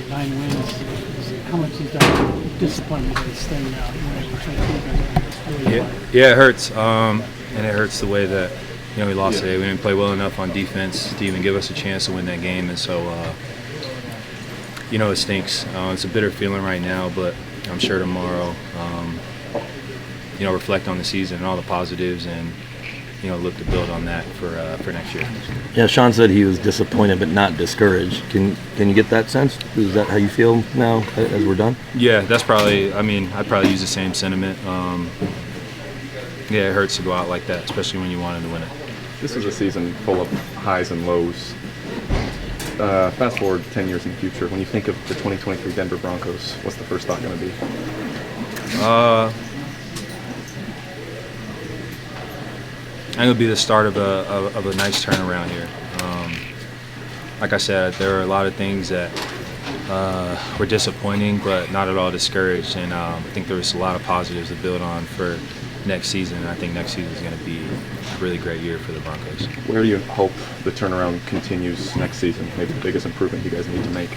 of 9 wins. How much is that disappointment with this thing now? Yeah, it hurts, and it hurts the way that we lost today. We didn't play well enough on defense to even give us a chance to win that game, and so it stinks. It's a bitter feeling right now, but I'm sure tomorrow, reflect on the season and all the positives, and look to build on that for next year. Yeah, Sean said he was disappointed but not discouraged. Can you get that sense? Is that how you feel now as we're done? Yeah, that's probably. I'd probably use the same sentiment. Yeah, it hurts to go out like that, especially when you wanted to win it. This is a season full of highs and lows. Fast forward 10 years in the future, when you think of the 2023 Denver Broncos, what's the first thought going to be? I think it'll be the start of a nice turnaround here. Like I said, there are a lot of things that were disappointing, but not at all discouraged. And I think there was a lot of positives to build on for next season. And I think next season is going to be a really great year for the Broncos. Where do you hope the turnaround continues next season? Maybe the biggest improvement you guys need to make?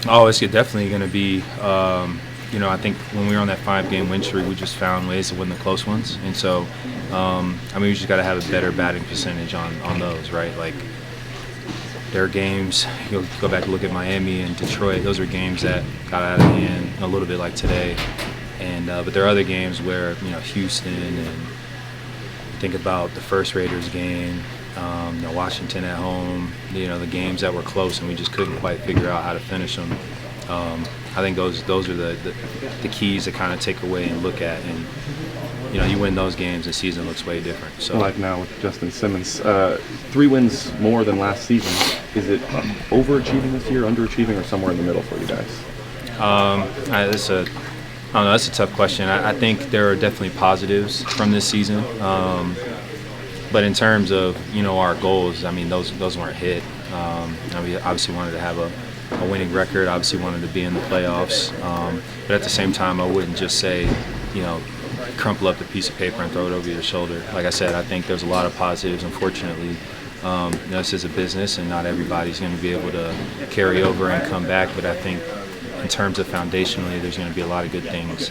Oh, it's definitely going to be. I think when we were on that 5-game win streak, we just found ways to win the close ones. And so, we just got to have a better batting percentage on those, right? Like, there are games, you'll go back and look at Miami and Detroit, those are games that got out of hand a little bit like today. And but there are other games where, Houston, and think about the first Raiders game, Washington at home, the games that were close and we just couldn't quite figure out how to finish them. I think those are the keys to kind of take away and look at, and you win those games, the season looks way different. So like now with Justin Simmons, 3 wins more than last season. Is it overachieving this year, underachieving, or somewhere in the middle for you guys? That's a tough question. I think there are definitely positives from this season, but in terms of our goals, those weren't hit. We obviously wanted to have a winning record, obviously wanted to be in the playoffs, but at the same time I wouldn't just say crumple up the piece of paper and throw it over your shoulder. Like I said, I think there's a lot of positives. Unfortunately, this is a business and not everybody's going to be able to carry over and come back, but I think in terms of foundationally there's going to be a lot of good things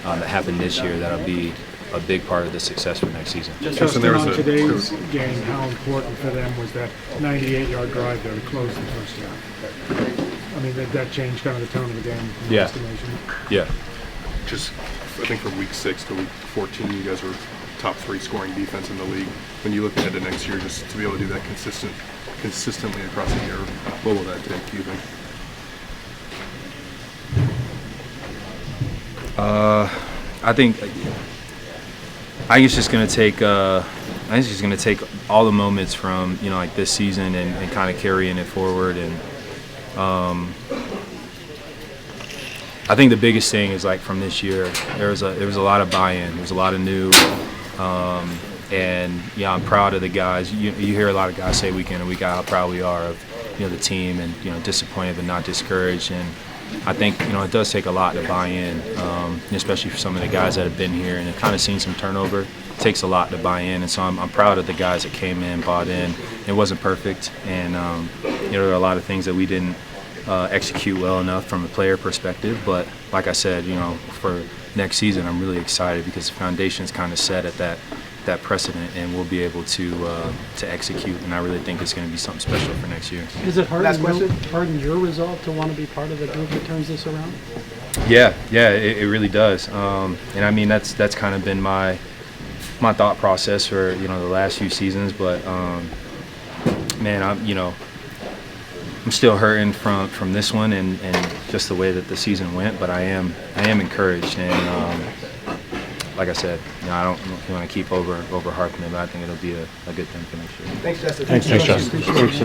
that happen this year that'll be a big part of the success for next season. Justin, on today's game, how important for them was that 98-yard drive there to close the first half? That changed kind of the tone of the game in my estimation. Yeah. Just, I think from week 6 to week 14, you guys were top 3 scoring defense in the league. When you look ahead to next year, just to be able to do that consistently across the year, what will that take, do you think? I think it's just going to take. All the moments from like this season and kind of carrying it forward. And I think the biggest thing is like from this year, there was a lot of buy-in. There was a lot of new. And I'm proud of the guys. You hear a lot of guys say week in and week out how proud we are of the team, and disappointed but not discouraged. And I think it does take a lot to buy in, especially for some of the guys that have been here and have kind of seen some turnover. It takes a lot to buy in, and so I'm proud of the guys that came in, bought in. It wasn't perfect, and there are a lot of things that we didn't execute well enough from a player perspective. But like I said, for next season, I'm really excited because the foundation's kind of set at that precedent, and we'll be able to execute. And I really think it's going to be something special for next year. Is it harden your resolve to want to be part of the group that turns this around? Yeah, it really does. And that's kind of been my thought process for the last few seasons. But I'm still hurting from this one and just the way that the season went. But I am encouraged, and like I said, I don't want to keep over harping it, but I think it'll be a good thing for next year. Thanks, Justin. Thanks, Justin.